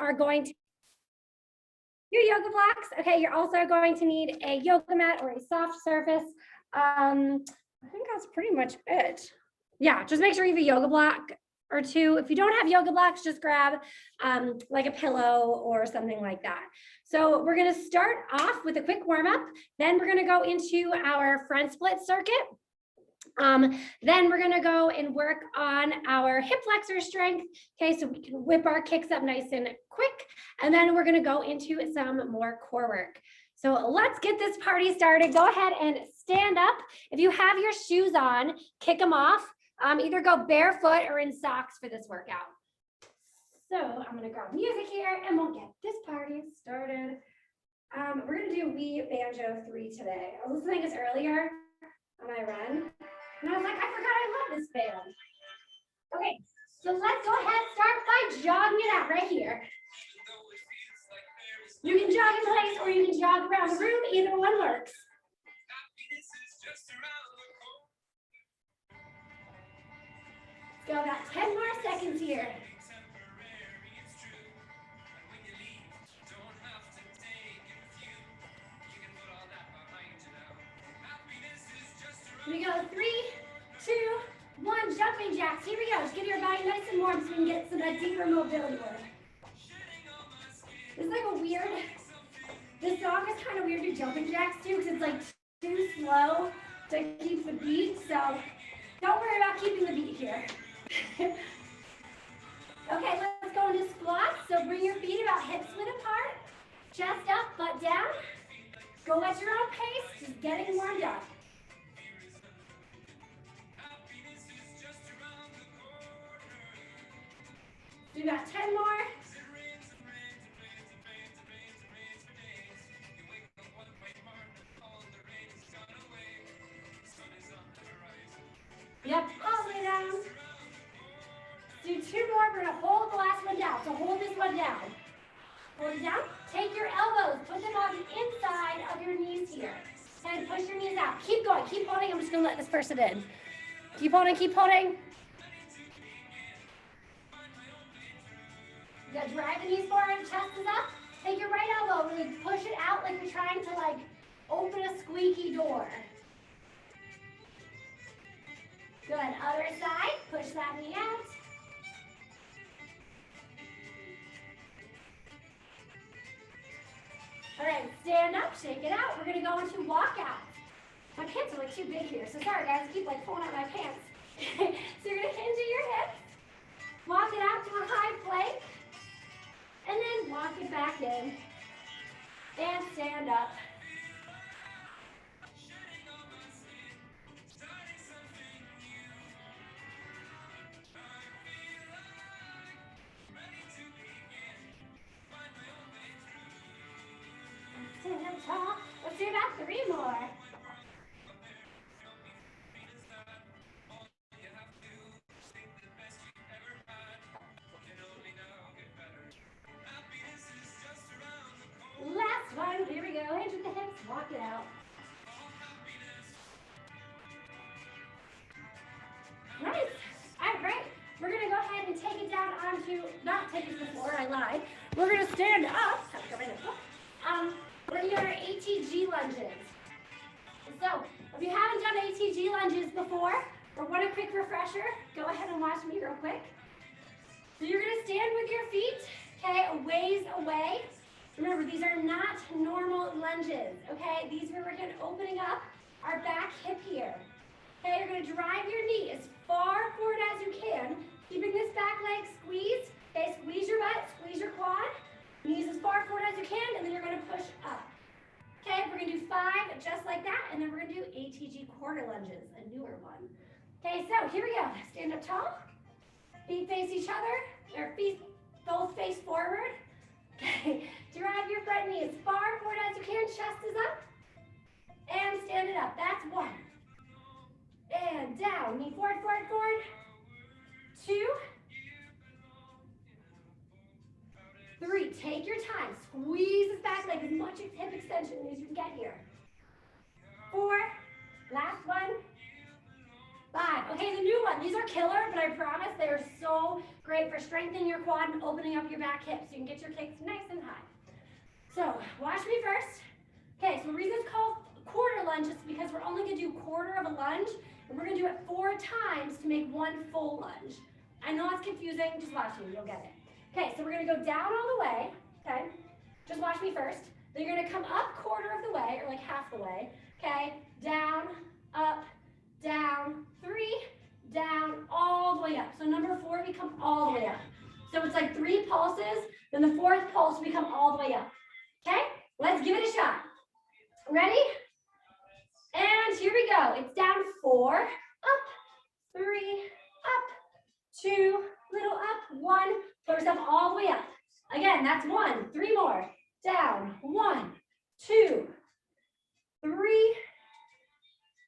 are going to your yoga blocks. Okay, you're also going to need a yoga mat or a soft surface. I think that's pretty much it. Yeah, just make sure you have a yoga block or two. If you don't have yoga blocks, just grab like a pillow or something like that. So we're gonna start off with a quick warm up. Then we're gonna go into our front split circuit. Then we're gonna go and work on our hip flexor strength. Okay, so we can whip our kicks up nice and quick. And then we're gonna go into some more core work. So let's get this party started. Go ahead and stand up. If you have your shoes on, kick them off. Either go barefoot or in socks for this workout. So I'm gonna grab music here and we'll get this party started. We're gonna do We Banjo 3 today. I was listening to this earlier on my run, and I was like, I forgot I love this band. Okay, so let's go ahead and start by jogging it out right here. You can jog in place or you can jog around the room, either one works. Let's go about 10 more seconds here. Here we go, 3, 2, 1, jumping jacks. Here we go. Just get your body nice and warm so we can get some of that deeper mobility work. It's like a weird, this song is kind of weird to jumping jacks too, because it's like too slow to keep the beat. So don't worry about keeping the beat here. Okay, let's go into squats. So bring your feet about hips width apart, chest up, butt down. Go at your own pace, just getting warmed up. We got 10 more. Yep, all the way down. Do 2 more. We're gonna hold the last one down. So hold this one down. Hold it down. Take your elbows, put them on the inside of your knees here. And push your knees out. Keep going, keep holding. I'm just gonna let this person in. Keep holding, keep holding. You gotta drive the knees forward, chest is up. Take your right elbow, really push it out like you're trying to like open a squeaky door. Good, other side, push that knee out. All right, stand up, shake it out. We're gonna go into walkout. My pants are like too big here, so sorry guys, I keep like pulling out my pants. So you're gonna hinge at your hips, walk it out to a high plank, and then walk it back in, and stand up. Stand up tall. Let's do about 3 more. Last one. Here we go. Hinge at the hips. Walk it out. Nice. All right. We're going to go ahead and take it down onto, not take it to the floor, I lied. We're going to stand up. We're going to do our ATG lunges. So, if you haven't done ATG lunges before, or want a quick refresher, go ahead and watch me real quick. So you're going to stand with your feet, okay, a ways away. Remember, these are not normal lunges, okay? These are, we're going to opening up our back hip here. Okay, you're going to drive your knee as far forward as you can, keeping this back leg squeezed. Okay, squeeze your butt, squeeze your quad, knees as far forward as you can, and then you're going to push up. Okay, we're going to do 5 just like that, and then we're going to do ATG quarter lunges, a newer one. Okay, so here we go. Stand up tall, feet face each other, or feet both face forward. Okay, drive your front knee as far forward as you can, chest is up, and stand it up. That's 1. And down, knee forward, forward, forward. 2, 3, take your time. Squeeze this back leg as much hip extension as you can get here. 4, last one. 5. Okay, the new one. These are killer, but I promise they are so great for strengthening your quad and opening up your back hips so you can get your kicks nice and high. So watch me first. Okay, so the reason it's called quarter lunge is because we're only going to do quarter of a lunge, and we're going to do it 4 times to make one full lunge. I know it's confusing. Just watch me. You'll get it. Okay, so we're going to go down all the way. Okay, just watch me first. Then you're going to come up quarter of the way, or like half the way. Okay, down, up, down, 3, down, all the way up. So number 4, we come all the way up. So it's like 3 pulses, then the 4th pulse, we come all the way up. Okay, let's give it a shot. Ready? And here we go. It's down 4, up, 3, up, 2, little up, 1. Put yourself all the way up. Again, that's 1. 3 more. Down, 1, 2, 3,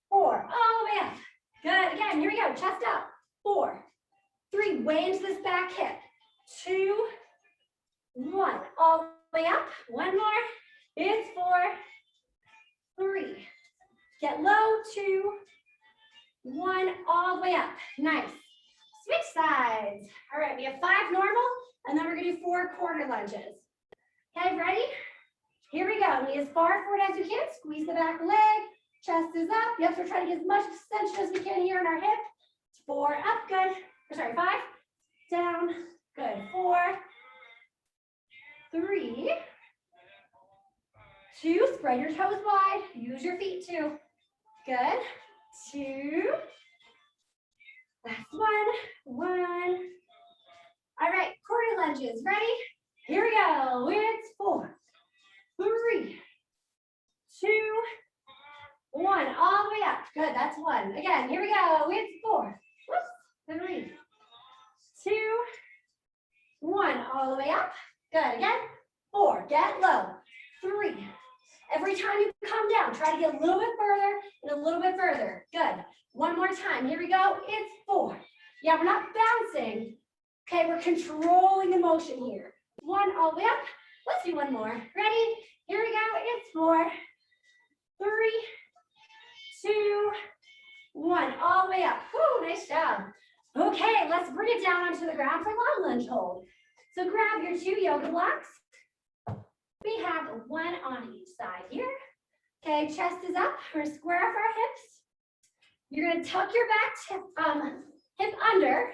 4. All the way up. Good. Again, here we go. Chest up. 4, 3. Way into this back hip. 2, 1. All the way up. 1 more. It's 4, 3. Get low. 2, 1. All the way up. Nice. Switch sides. All right, we have 5 normal, and then we're going to do 4 quarter lunges. Okay, ready? Here we go. Knee as far forward as you can. Squeeze the back leg. Chest is up. Yep, so we're trying to get as much extension as we can here in our hip. 4, up, good. Or sorry, 5, down, good. 4, 3, 2, spread your toes wide. Use your feet too. Good. 2, last 1, 1. All right, quarter lunges. Ready? Here we go. It's 4, 3, 2, 1. All the way up. Good. That's 1. Again, here we go. It's 4, 3, 2, 1. All the way up. Good. Again. 4. Get low. 3. Every time you come down, try to get a little bit further and a little bit further. Good. 1 more time. Here we go. It's 4. Yeah, we're not bouncing. Okay, we're controlling the motion here. 1 all the way up. Let's do 1 more. Ready? Here we go. It's 4, 3, 2, 1. All the way up. Woo, nice job. Okay, let's bring it down onto the ground for long lunge hold. So grab your 2 yoga blocks. We have 1 on each side here. Okay, chest is up. We're gonna square off our hips. You're gonna tuck your back hip under.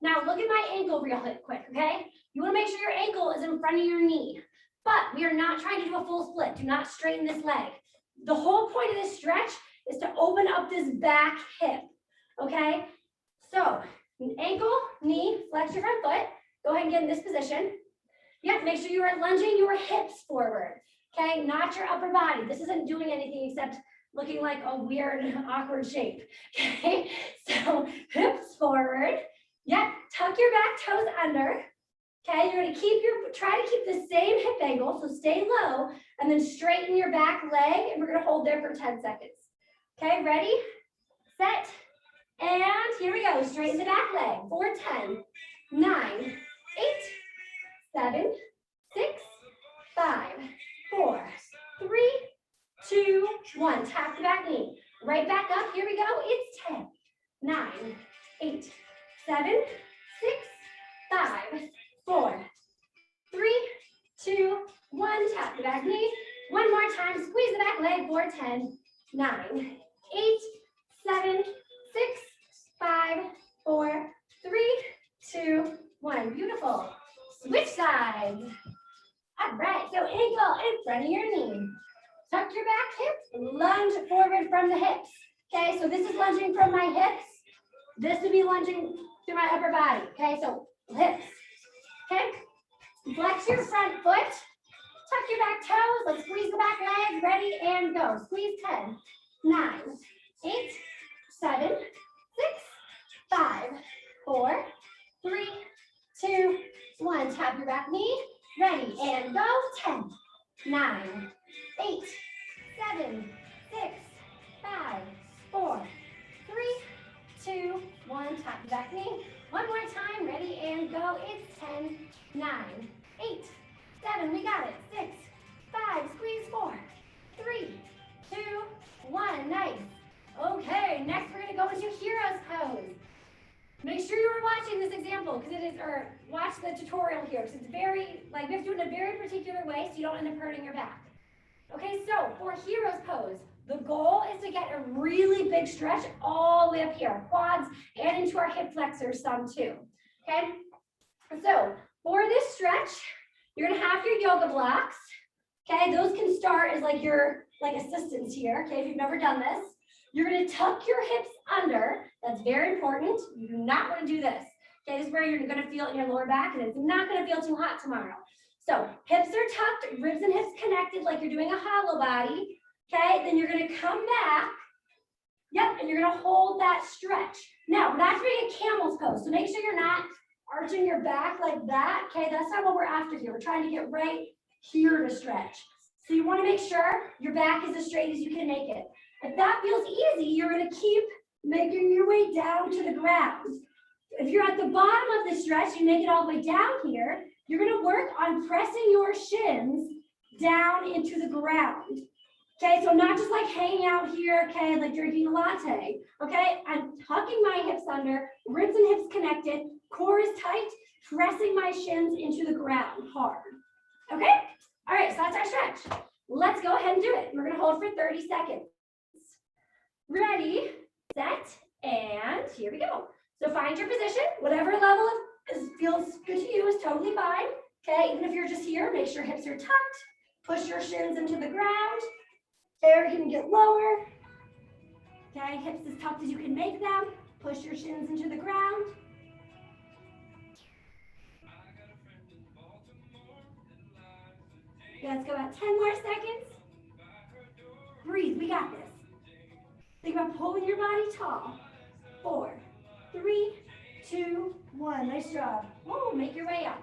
Now look at my ankle real quick, okay? You wanna make sure your ankle is in front of your knee, but we are not trying to do a full split. Do not straighten this leg. The whole point of this stretch is to open up this back hip, okay? So ankle, knee, flex your front foot. Go ahead and get in this position. Yep, make sure you are lunging your hips forward, okay? Not your upper body. This isn't doing anything except looking like a weird, awkward shape, okay? So hips forward. Yep, tuck your back toes under. Okay, you're gonna try to keep the same hip angle, so stay low, and then straighten your back leg, and we're gonna hold there for 10 seconds. Okay, ready, set, and here we go. Straighten the back leg. 4, 10, 9, 8, 7, 6, 5, 4, 3, 2, 1. Tap the back knee. Right back up. Here we go. It's 10, 9, 8, 7, 6, 5, 4, 3, 2, 1. Tap the back knee. 1 more time. Squeeze the back leg. 4, 10, 9, 8, 7, 6, 5, 4, 3, 2, 1. Beautiful. Switch sides. All right. So ankle in front of your knee. Tuck your back hips. Lunge forward from the hips. Okay. So this is lunging from my hips. This would be lunging through my upper body. Okay. So hips. Okay. Flex your front foot. Tuck your back toes. Let's squeeze the back leg. Ready and go. Squeeze 10, 9, 8, 7, 6, 5, 4, 3, 2, 1. Tap your back knee. Ready and go. 10, 9, 8, 7, 6, 5, 4, 3, 2, 1. Tap your back knee. 1 more time. Ready and go. It's 10, 9, 8, 7. We got it. 6, 5. Squeeze 4, 3, 2, 1. Nice. Okay, next we're going to go into hero's careful because it is, or watch the tutorial here because it's very, like we have to do it in a very particular way so you don't end up hurting your back. Okay, so for hero's pose, the goal is to get a really big stretch all the way up here, quads and into our hip flexors some too, okay? So for this stretch, you're gonna have your yoga blocks, okay? Those can start as like your assistants here, okay, if you've never done this. You're gonna tuck your hips under, that's very important. You do not wanna do this. Okay, this is where you're gonna feel it in your lower back and it's not gonna feel too hot tomorrow. So hips are tucked, ribs and hips connected like you're doing a hollow body. Okay, then you're gonna come back. Yep, and you're gonna hold that stretch. Now, we're not doing a camel's pose, so make sure you're not arching your back like that. Okay, that's not what we're after here. We're trying to get right here to stretch. So you wanna make sure your back is as straight as you can make it. If that feels easy, you're gonna keep making your way down to the ground. If you're at the bottom of the stretch, you make it all the way down here, you're gonna work on pressing your shins down into the ground. Okay, so not just like hanging out here, okay, like drinking a latte. Okay, I'm tucking my hips under, ribs and hips connected, core is tight, pressing my shins into the ground hard. Okay, all right, so that's our stretch. Let's go ahead and do it. We're gonna hold for 30 seconds. Ready, set, and here we go. So find your position, whatever level feels good to you is totally fine. Okay, even if you're just here, make sure hips are tucked, push your shins into the ground. There, you can get lower. Okay, hips as tucked as you can make them. Push your shins into the ground. Okay, let's go about 10 more seconds. Breathe, we got this. Think about pulling your body tall. 4, 3, 2, 1. Nice job. Oh, make your way up.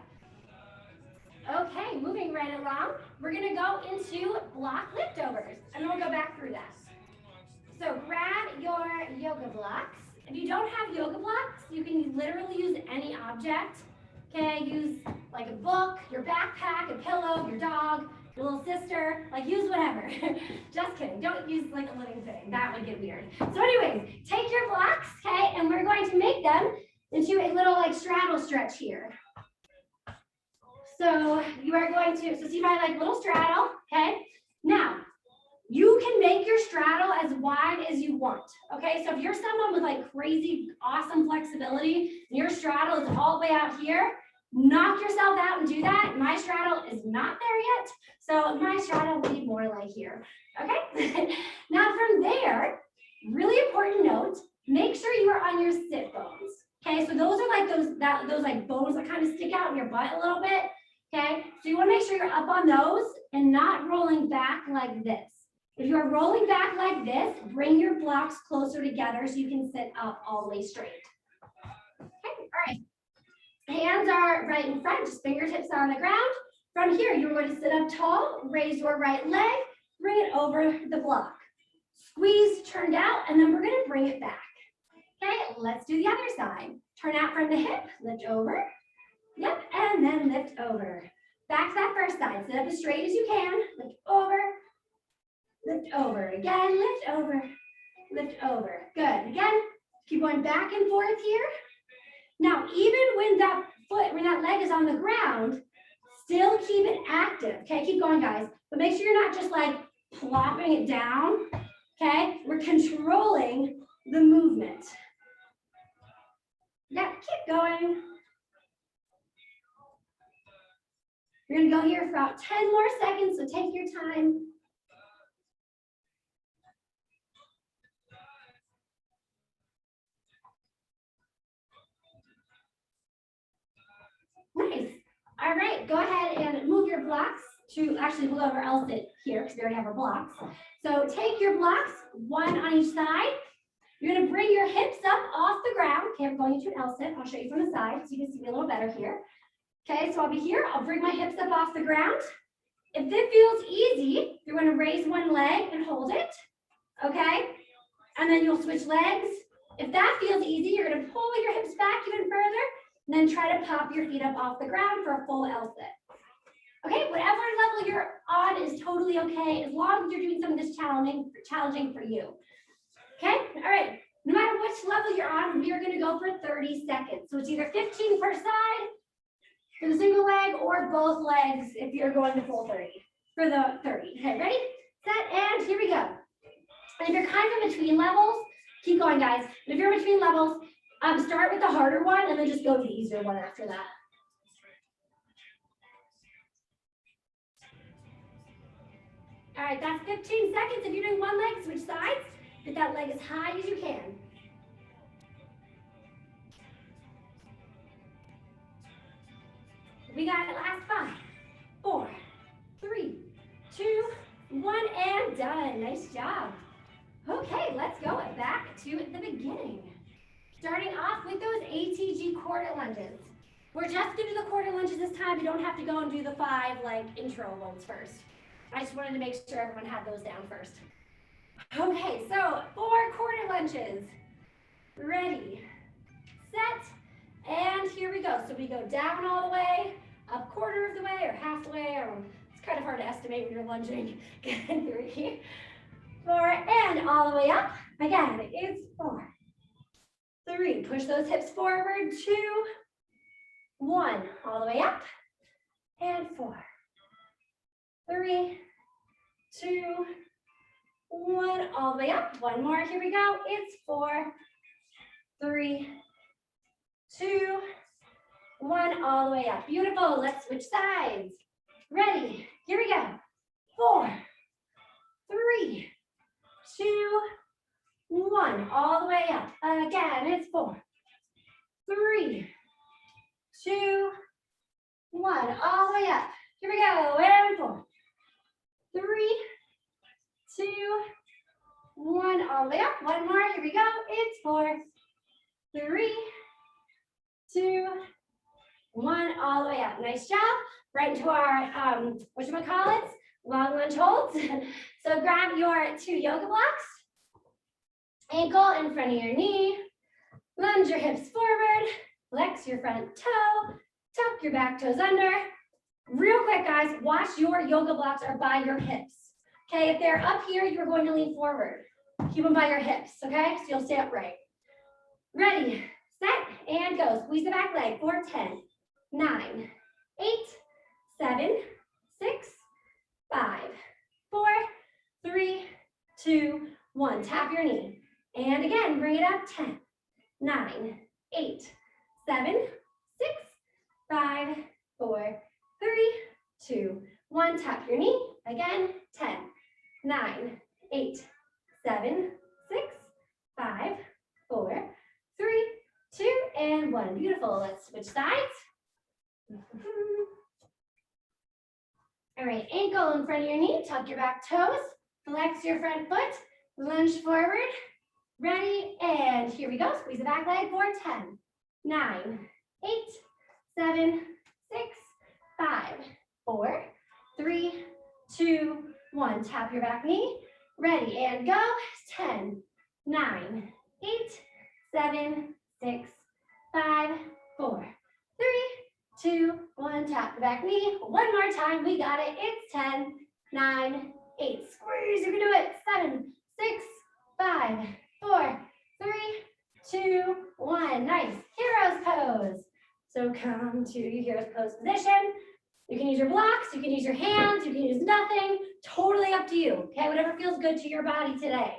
Okay, moving right along, we're gonna go into block liftovers, and then we'll go back through that. So grab your yoga blocks. If you don't have yoga blocks, you can literally use any object. Okay, use like a book, your backpack, a pillow, your dog, your little sister, like use whatever. Just kidding, don't use like a living thing, that would get weird. So anyways, take your blocks, okay, and we're going to make them into a little like straddle stretch here. So you are going to, so see my like little straddle, okay? Now, you can make your straddle as wide as you want, okay? So if you're someone with like crazy, awesome flexibility, and your straddle is all the way out here, knock yourself out and do that. My straddle is not there yet, so my straddle will be more like here, okay? Now from there, really important note, make sure you are on your sit bones, okay? So those are like those like bones that kind of stick out in your butt a little bit. Okay, so you want to make sure you're up on those and not rolling back like this. If you're rolling back like this, bring your blocks closer together so you can sit up all the way straight. Okay, all right. Hands are right in front, just fingertips are on the ground. From here, you're going to sit up tall, raise your right leg, bring it over the block. Squeeze, turn out, and then we're going to bring it back. Okay, let's do the other side. Turn out from the hip, lift over. Yep, and then lift over. Back to that first side. Sit up as straight as you can. Lift over. Lift over. Again, lift over. Lift over. Good. Again, keep going back and forth here. Now, even when that leg is on the ground, still keep it active. Okay, keep going, guys. But make sure you're not just like plopping it down. Okay, we're controlling the movement. Yep, keep going. You're gonna go here for about 10 more seconds, so take your time. Nice. All right, go ahead and move your blocks to, actually we'll go over L sit here because we already have our blocks. So take your blocks, one on each side. You're gonna bring your hips up off the ground. Okay, I'm going into an L sit. I'll show you from the side so you can see me a little better here. Okay, so I'll be here. I'll bring my hips up off the ground. If it feels easy, you're going to raise one leg and hold it. Okay, and then you'll switch legs. If that feels easy, you're going to pull your hips back even further, and then try to pop your feet up off the ground for a full L sit. Okay, whatever level you're on is totally okay, as long as you're doing something that's challenging for you. Okay, all right. No matter which level you're on, we are going to go for 30 seconds. So it's either 15 per side for the single leg or both legs if you're going to full 30 for the 30. Okay, ready, set, and here we go. And if you're kind of in between levels, keep going, guys. And if you're in between levels, start with the harder one and then just go to the easier one after that. All right, that's 15 seconds. If you're doing one leg, switch sides. Get that leg as high as you can. We got it, last 5, 4, 3, 2, 1, and done. Nice job. Okay, let's go back to the beginning. Starting off with those ATG quarter lunges. We're just gonna do the quarter lunges this time. You don't have to go and do the 5 like intro ones first. I just wanted to make sure everyone had those down first. Okay, so 4 quarter lunges. Ready, set, and here we go. So we go down all the way, up quarter of the way or half the way. It's kind of hard to estimate when you're lunging. 3, 4, and all the way up. Again, it's 4, 3. Push those hips forward. 2, 1. All the way up. And 4, 3, 2, 1. All the way up. One more. Here we go. It's 4, 3, 2, 1. All the way up. Beautiful. Let's switch sides. Ready. Here we go. 4, 3, 2, 1. All the way up. Again, it's 4, 3, 2, 1. All the way up. Here we go. And 4, 3, 2, 1. All the way up. One more. Here we go. It's 4, 3, 2, 1. All the way up. Nice job. Right into our whatchamacallits, long lunge holds. So grab your 2 yoga blocks. Ankle in front of your knee. Lunge your hips forward. Flex your front toe. Tuck your back toes under. Real quick, guys, watch your yoga blocks are by your hips. Okay, if they're up here, you're going to lean forward. Keep them by your hips, okay? So you'll stay upright. Ready, set, and go. Squeeze the back leg for 10, 9, 8, 7, 6, 5, 4, 3, 2, 1. Tap your knee. And again, bring it up. 10, 9, 8, 7, 6, 5, 4, 3, 2, 1. Tap your knee. Again, 10, 9, 8, 7, 6, 5, 4, 3, 2, and 1. Beautiful. Let's switch sides. All right, ankle in front of your knee. Tuck your back toes. Flex your front foot. Lunge forward. Ready, and here we go. Squeeze the back leg for 10, 9, 8, 7, 6, 5, 4, 3, 2, 1. Tap your back knee. Ready, and go. 10, 9, 8, 7, 6, 5, 4, 3, 2, 1. Tap the back knee. One more time. We got it. It's 10, 9, 8. Squeeze. You can do it. 7, 6, 5, 4, 3, 2, 1. Nice. Hero's pose. So come to your hero's pose position. You can use your blocks. You can use your hands. You can use nothing. Totally up to you. Okay, whatever feels good to your body today.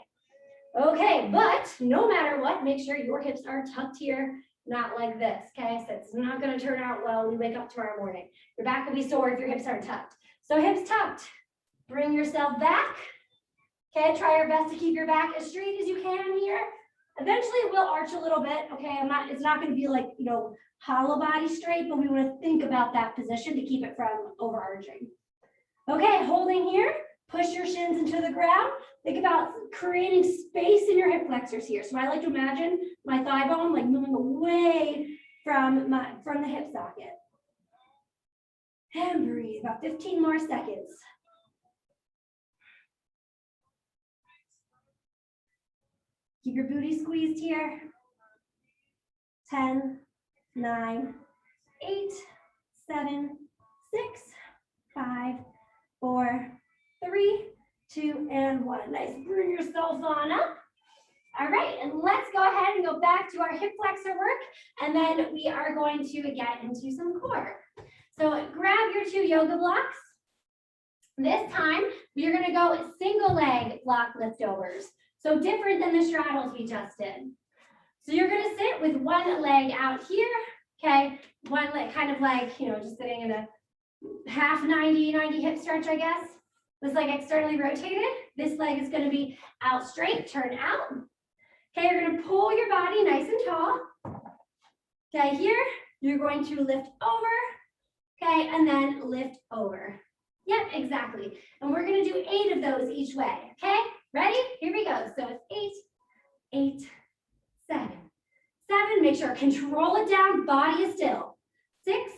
Okay, but no matter what, make sure your hips are tucked here, not like this. Okay, so it's not going to turn out well when you wake up tomorrow morning. Your back will be sore if your hips aren't tucked. So hips tucked. Bring yourself back. Okay, try your best to keep your back as straight as you can here. Eventually it will arch a little bit. Okay, it's not going to be like, hollow body straight, but we want to think about that position to keep it from overarching. Okay, holding here, push your shins into the ground. Think about creating space in your hip flexors here. So I like to imagine my thigh bone like moving away from the hip socket. And breathe, about 15 more seconds. Keep your booty squeezed here. 10, 9, 8, 7, 6, 5, 4, 3, 2, and 1. Nice. Bring yourself on up. All right, and let's go ahead and go back to our hip flexor work, and then we are going to get into some core. So grab your 2 yoga blocks. This time, we are going to go single leg block liftovers. So different than the straddles we just did. So you're going to sit with one leg out here, okay? One leg kind of like, just sitting in a half 90 hip stretch, I guess. This leg externally rotated. This leg is going to be out straight, turn out. Okay, you're going to pull your body nice and tall. Okay, here, you're going to lift over. Okay, and then lift over. Yep, exactly. And we're going to do 8 of those each way. Okay, ready? Here we go. So it's 8, 8, 7, 7. Make sure, control it down, body is still. 6,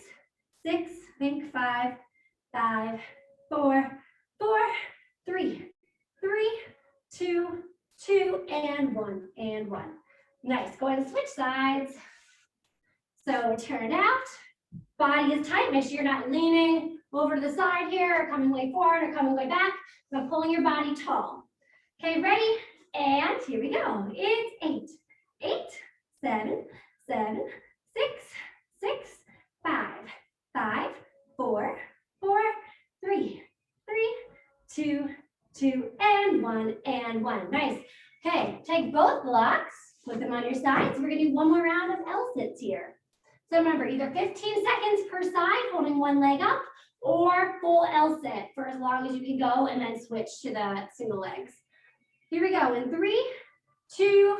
6, think 5, 5, 4, 4, 3, 3, 2, 2, and 1, and 1. Nice, go ahead and switch sides. So turn out, body is tight, make sure you're not leaning over to the side here, or coming way forward, or coming way back, but pulling your body tall. Okay, ready? And here we go. It's 8, 8, 7, 7, 6, 6, 5, 5, 4, 4, 3, 3, 2, 2, and 1. Nice. Okay, take both blocks, put them on your sides. We're gonna do one more round of L-sits here. So remember, either 15 seconds per side, holding one leg up, or full L-sit for as long as you can go, and then switch to the single legs. Here we go, in 3, 2,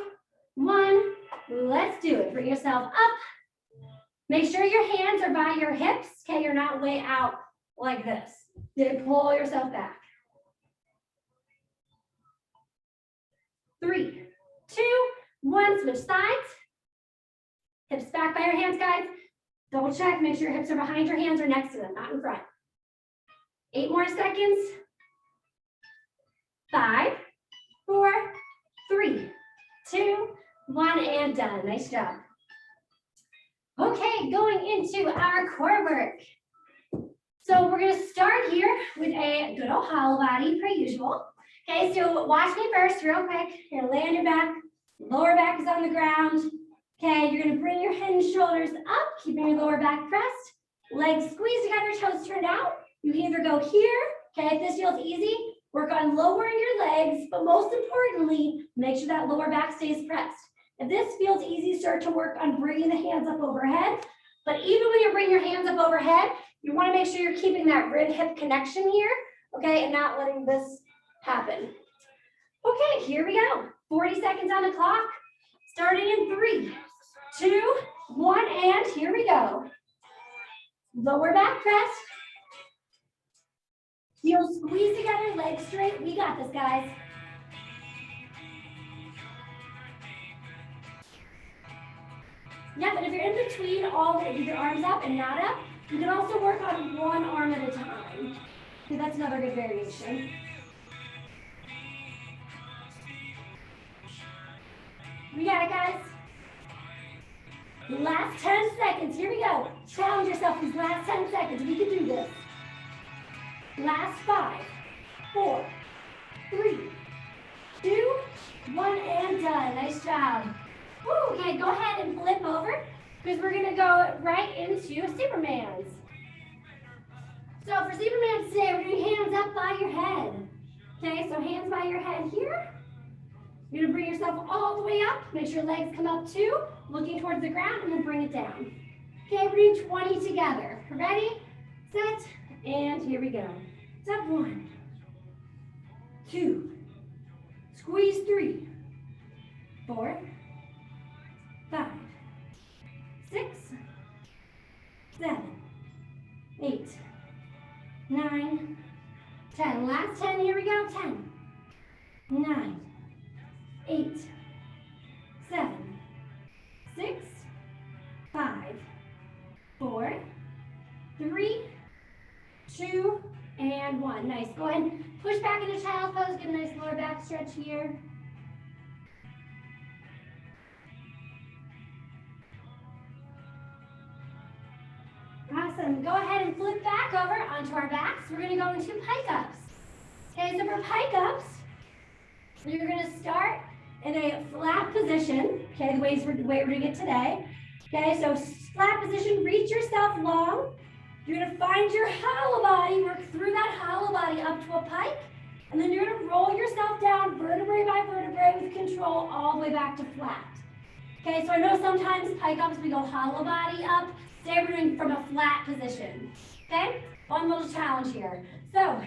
1, let's do it. Bring yourself up. Make sure your hands are by your hips, okay? You're not way out like this. Then pull yourself back. 3, 2, 1, switch sides. Hips back by your hands, guys. Double check, make sure your hips are behind your hands or next to them, not in front. 8 more seconds. 5, 4, 3, 2, 1, and done. Nice job. Okay, going into our core work. So we're gonna start here with a good old hollow body per usual. Okay, so watch me first real quick. You're gonna lay on your back, lower back is on the ground. Okay, you're gonna bring your head and shoulders up, keeping your lower back pressed. Legs squeezed together, toes turned out. You can either go here, okay, if this feels easy, work on lowering your legs, but most importantly, make sure that lower back stays pressed. If this feels easy, start to work on bringing the hands up overhead. But even when you bring your hands up overhead, you wanna make sure you're keeping that rib-hip connection here, okay, and not letting this happen. Okay, here we go. 40 seconds on the clock, starting in 3, 2, 1, and here we go. Lower back press. Heels squeeze together, legs straight. We got this, guys. Yeah, but if you're in between all with your arms up and not up, you can also work on one arm at a time. So that's another good variation. We got it, guys. Last 10 seconds. Here we go. Challenge yourself these last 10 seconds. We can do this. Last 5, 4, 3, 2, 1, and done. Nice job. Woo, okay, go ahead and flip over because we're going to go right into Superman's. So for Superman's today, we're doing hands up by your head. Okay, so hands by your head here. You're gonna bring yourself all the way up. Make sure legs come up too, looking towards the ground, and then bring it down. Okay, we're doing 20 together. Ready, set, and here we go. Step 1, 2, squeeze 3, 4, 5, 6, 7, 8, 9, 10. Last 10, here we go. 10, 9, 8, 7, 6, 5, 4, 3, 2, and 1. Nice. Go ahead and push back into child's pose. Get a nice lower back stretch here. Awesome. Go ahead and flip back over onto our backs. We're going to go into pike ups. Okay, so for pike ups, you're going to start in a flat position. Okay, the way we're doing it today. Okay, so flat position, reach yourself long. You're gonna find your hollow body, work through that hollow body up to a pike, and then you're gonna roll yourself down vertebrae by vertebrae with control all the way back to flat. Okay, so I know sometimes pike ups, we go hollow body up. Today we're doing from a flat position. Okay, one little challenge here. So,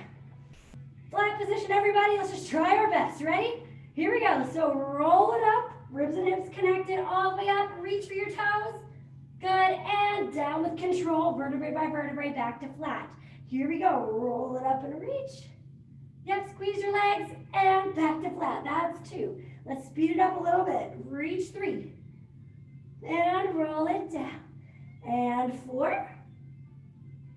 flat position, everybody, let's just try our best. Ready? Here we go. So roll it up, ribs and hips connected all the way up, reach for your toes. Good, and down with control, vertebrae by vertebrae, back to flat. Here we go, roll it up and reach. Yep, squeeze your legs, and back to flat. That's 2. Let's speed it up a little bit. Reach 3, and roll it down. And 4,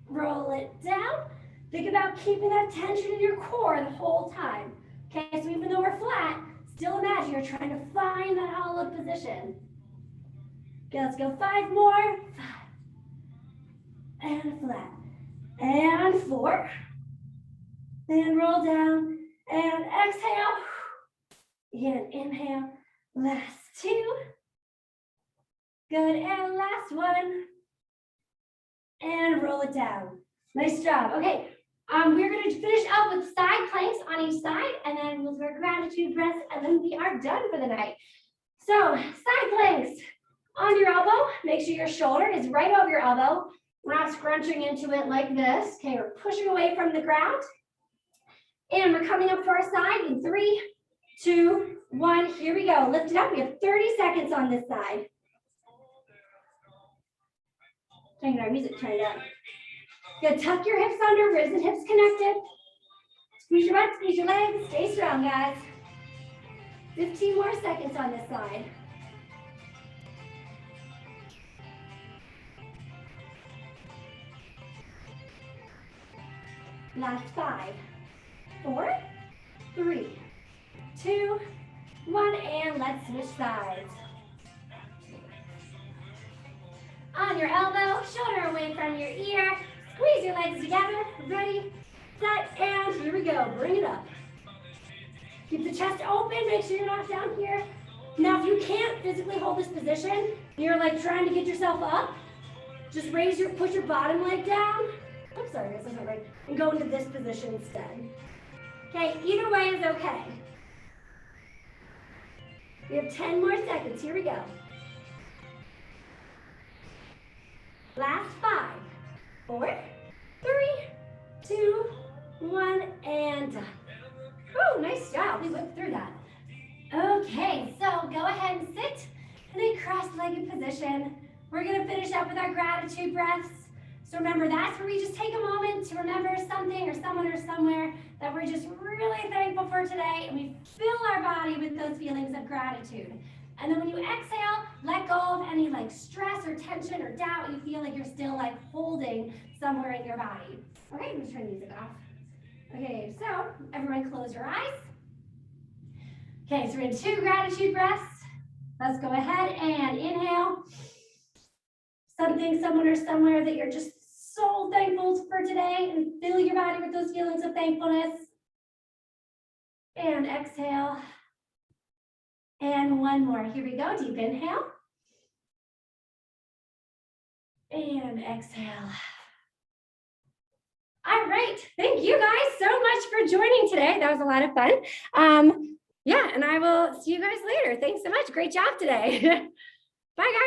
roll it down. Think about keeping that tension in your core the whole time. Okay, so even though we're flat, still imagine you're trying to find that hollow position. Okay, let's go 5 more. 5. And flat. And 4. Then roll down. And exhale. Again, inhale. Last 2. Good, and last 1. And roll it down. Nice job. Okay, we're going to finish up with side planks on each side, and then we'll do our gratitude breath, and then we are done for the night. So, side planks on your elbow. Make sure your shoulder is right over your elbow. We're not scrunching into it like this. Okay, we're pushing away from the ground. And we're coming up to our side in 3, 2, 1. Here we go. Lift it up. We have 30 seconds on this side. Turning our music turned up. Good. Tuck your hips under, ribs and hips connected. Squeeze your butt, squeeze your legs. Stay strong, guys. 15 more seconds on this side. Last 5, 4, 3, 2, 1, and let's switch sides. On your elbow, shoulder away from your ear. Squeeze your legs together. Ready, set, and here we go. Bring it up. Keep the chest open. Make sure you're not down here. Now, if you can't physically hold this position, you're like trying to get yourself up, just push your bottom leg down. Oops, sorry, guys, that's not right. And go into this position instead. Okay, either way is okay. We have 10 more seconds. Here we go. Last 5, 4, 3, 2, 1, and done. Oh, nice job. We whipped through that. Okay, so go ahead and sit in a cross-legged position. We're going to finish up with our gratitude breaths. So remember, that's where we just take a moment to remember something or someone or somewhere that we're just really thankful for today, and we fill our body with those feelings of gratitude. And then when you exhale, let go of any like stress or tension or doubt you feel like you're still like holding somewhere in your body. Okay, I'm just turning the music off. Okay, so everyone close your eyes. Okay, so we're in 2 gratitude breaths. Let's go ahead and inhale. Something, someone, or somewhere that you're just so thankful for today, and fill your body with those feelings of thankfulness. And exhale. And 1 more. Here we go. Deep inhale. And exhale. All right. Thank you guys so much for joining today. That was a lot of fun. Yeah, and I will see you guys later. Thanks so much. Great job today. Bye, guys.